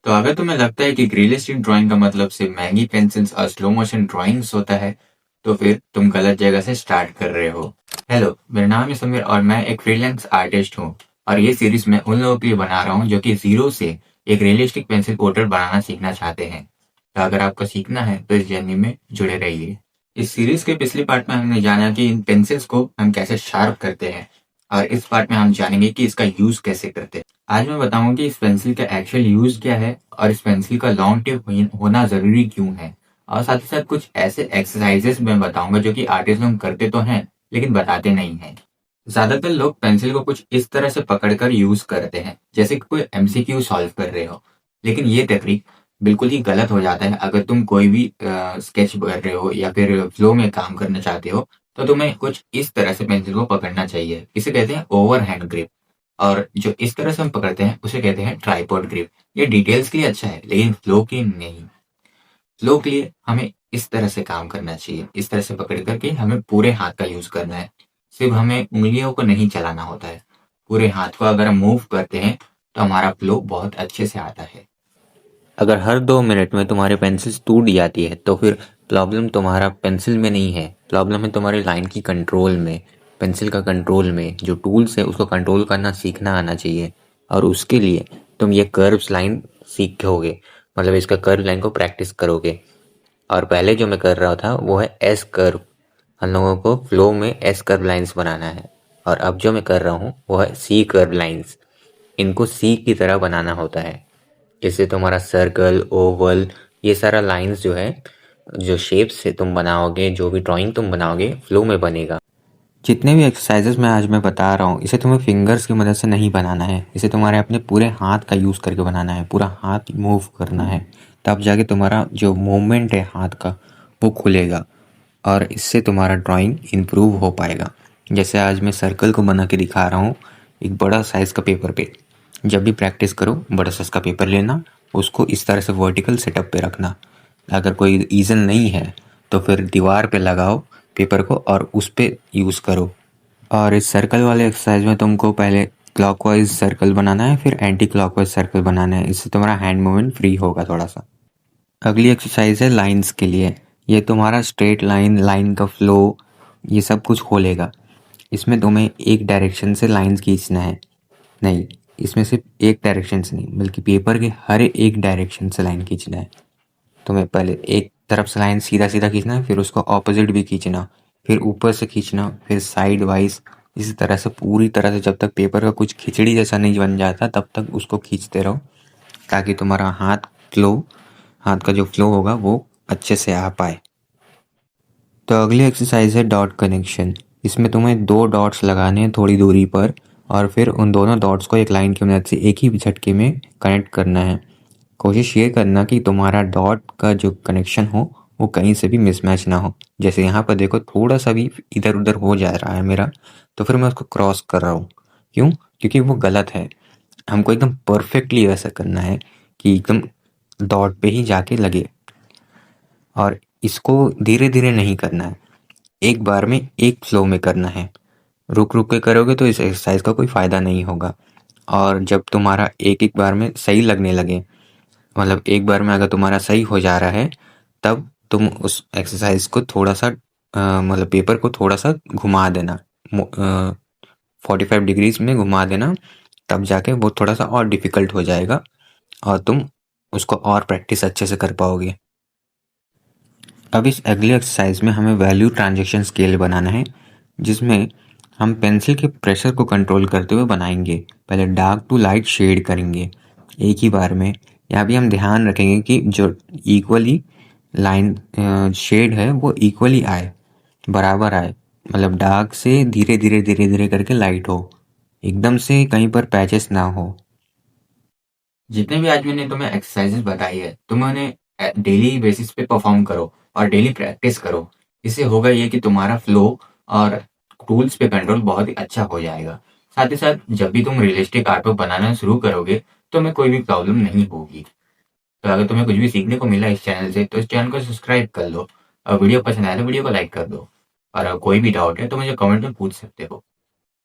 तो अगर तुम्हें लगता है कि रियलिस्टिक ड्राइंग का मतलब सिर्फ महंगी पेंसिल्स और स्लो मोशन ड्राइंग्स होता है, तो फिर तुम गलत जगह से स्टार्ट कर रहे हो। हेलो, मेरा नाम है समीर और मैं एक फ्रीलांस आर्टिस्ट हूँ। और ये सीरीज मैं उन लोगों के लिए बना रहा हूँ जो कि जीरो से एक रियलिस्टिक पेंसिल पोर्ट्रेट बनाना सीखना चाहते हैं। तो अगर आपको सीखना है तो इस जर्नी में जुड़े रहिए। इस सीरीज के पिछले पार्ट में हमने जाना कि इन पेंसिल्स को हम कैसे शार्प करते हैं, और इस पार्ट में हम जानेंगे कि इसका यूज कैसे करते हैं। आज मैं बताऊंगा कि इस पेंसिल का एक्चुअल यूज क्या है और इस पेंसिल का लॉन्ग टिप होना जरूरी क्यों है। और साथ ही साथ कुछ ऐसे एक्सरसाइजेस मैं बताऊंगा जो कि आर्टिस्ट लोग करते तो हैं लेकिन बताते नहीं हैं। ज्यादातर लोग पेंसिल को कुछ इस तरह से पकड़कर यूज करते हैं जैसे कि कोई एमसीक्यू सॉल्व कर रहे हो, लेकिन ये तकनीक बिल्कुल ही गलत हो जाता है। अगर तुम कोई भी स्केच कर रहे हो या फिर फ्लो में काम करना चाहते हो, तो तुम्हें कुछ इस तरह से पेंसिल को पकड़ना चाहिए। इसे कहते हैं ओवर हैंड ग्रिप। और जो इस तरह से हम पकड़ते हैं उसे कहते हैं ट्राइपॉड ग्रिप। ये डिटेल्स के लिए अच्छा है लेकिन फ्लो के नहीं। फ्लो के लिए हमें इस तरह से काम करना चाहिए, इस तरह से पकड़ करके हमें पूरे हाथ का यूज करना है। सिर्फ हमें उंगलियों को नहीं चलाना होता है, पूरे हाथ को अगर हम मूव करते हैं तो हमारा फ्लो बहुत अच्छे से आता है। अगर हर 2 मिनट में तुम्हारी पेंसिल टूट जाती है तो फिर प्रॉब्लम तुम्हारा पेंसिल में नहीं है, प्रॉब्लम है तुम्हारी लाइन की कंट्रोल में, पेंसिल का कंट्रोल में। जो टूल्स है उसको कंट्रोल करना सीखना आना चाहिए। और उसके लिए तुम ये कर्व्स लाइन सीखोगे, मतलब इसका कर्व लाइन को प्रैक्टिस करोगे। और पहले जो मैं कर रहा था वो है एस कर्व। हम लोगों को फ्लो में एस कर्व लाइंस बनाना है। और अब जो मैं कर रहा हूँ वो है सी कर्व लाइंस। इनको सी की तरह बनाना होता है। इससे तुम्हारा सर्कल, ओवल, ये सारा लाइंस जो है, जो शेप्स से तुम बनाओगे, जो भी ड्राइंग तुम बनाओगे फ्लो में बनेगा। जितने भी एक्सरसाइजेस मैं बता रहा हूँ इसे तुम्हें फिंगर्स की मदद से नहीं बनाना है, इसे तुम्हारे अपने पूरे हाथ का यूज़ करके बनाना है। पूरा हाथ मूव करना है, तब जाके तुम्हारा जो मूवमेंट है हाथ का वो खुलेगा और इससे तुम्हारा ड्राइंग इम्प्रूव हो पाएगा। जैसे आज मैं सर्कल को बना के दिखा रहा हूँ एक बड़ा साइज़ का पेपर पे। जब भी प्रैक्टिस करो बड़ा साइज़ का पेपर लेना, उसको इस तरह से वर्टिकल सेटअप पे रखना। अगर कोई ईज़न नहीं है तो फिर दीवार पे लगाओ पेपर को और उस पे यूज़ करो। और इस सर्कल वाले एक्सरसाइज में तुमको पहले क्लॉकवाइज सर्कल बनाना है, फिर एंटी क्लॉकवाइज सर्कल बनाना है। इससे तुम्हारा हैंड मूवमेंट फ्री होगा थोड़ा सा। अगली एक्सरसाइज है लाइंस के लिए। ये तुम्हारा स्ट्रेट लाइन, लाइन का फ्लो, ये सब कुछ खोलेगा। इसमें तुम्हें एक डायरेक्शन से लाइंस खींचना है, नहीं, इसमें सिर्फ एक डायरेक्शन से नहीं बल्कि पेपर के हर एक डायरेक्शन से लाइन खींचना है। तुम्हें पहले एक तरफ से लाइन सीधा सीधा खींचना है, फिर उसको ऑपोजिट भी खींचना, फिर ऊपर से खींचना, फिर साइड वाइज। इसी तरह से पूरी तरह से जब तक पेपर का कुछ खिचड़ी जैसा नहीं बन जाता तब तक उसको खींचते रहो, ताकि तुम्हारा हाथ का जो फ्लो होगा वो अच्छे से आ पाए। तो अगली एक्सरसाइज है डॉट कनेक्शन। इसमें तुम्हें 2 डॉट्स लगाने हैं थोड़ी दूरी पर, और फिर उन दोनों डॉट्स को एक लाइन की मदद से एक ही झटके में कनेक्ट करना है। कोशिश ये करना कि तुम्हारा डॉट का जो कनेक्शन हो वो कहीं से भी मिसमैच ना हो। जैसे यहाँ पर देखो थोड़ा सा भी इधर उधर हो जा रहा है मेरा, तो फिर मैं उसको क्रॉस कर रहा हूँ। क्यों? क्योंकि वो गलत है। हमको एकदम परफेक्टली वैसा करना है कि एकदम डॉट पे ही जाके लगे। और इसको धीरे धीरे नहीं करना है, एक बार में एक फ्लो में करना है। रुक रुक के करोगे तो इस एक्सरसाइज का कोई फ़ायदा नहीं होगा। और जब तुम्हारा एक एक बार में सही लगने लगे, मतलब एक बार में अगर तुम्हारा सही हो जा रहा है, तब तुम उस एक्सरसाइज को थोड़ा सा मतलब पेपर को थोड़ा सा घुमा देना, 45 डिग्रीज में घुमा देना। तब जाके वो थोड़ा सा और डिफ़िकल्ट हो जाएगा और तुम उसको और प्रैक्टिस अच्छे से कर पाओगे। अब इस अगले एक्सरसाइज में हमें वैल्यू ट्रांजैक्शन स्केल बनाना है, जिसमें हम पेंसिल के प्रेशर को कंट्रोल करते हुए बनाएंगे। पहले डार्क टू लाइट शेड करेंगे एक ही बार में। यहाँ भी हम ध्यान रखेंगे कि जो इक्वली लाइन शेड है वो इक्वली आए, बराबर आए। मतलब डार्क से धीरे धीरे धीरे धीरे करके लाइट हो, एकदम से कहीं पर पैचेस ना हो। जितने भी आज मैंने तुम्हें एक्सरसाइजेस बताई है तुम उन्हें डेली बेसिस पे परफॉर्म करो और डेली प्रैक्टिस करो। इससे होगा ये कि तुम्हारा फ्लो और टूल्स पे कंट्रोल बहुत ही अच्छा हो जाएगा। साथ ही साथ जब भी तुम रियलिस्टिक आर्ट वर्क बनाना शुरू करोगे तो तुम्हें कोई भी प्रॉब्लम नहीं होगी। तो अगर तुम्हें कुछ भी सीखने को मिला इस चैनल से तो इस चैनल को सब्सक्राइब कर लो, और वीडियो पसंद आए तो वीडियो को लाइक कर दो। और अगर कोई भी डाउट है तो मुझे कमेंट में पूछ सकते हो।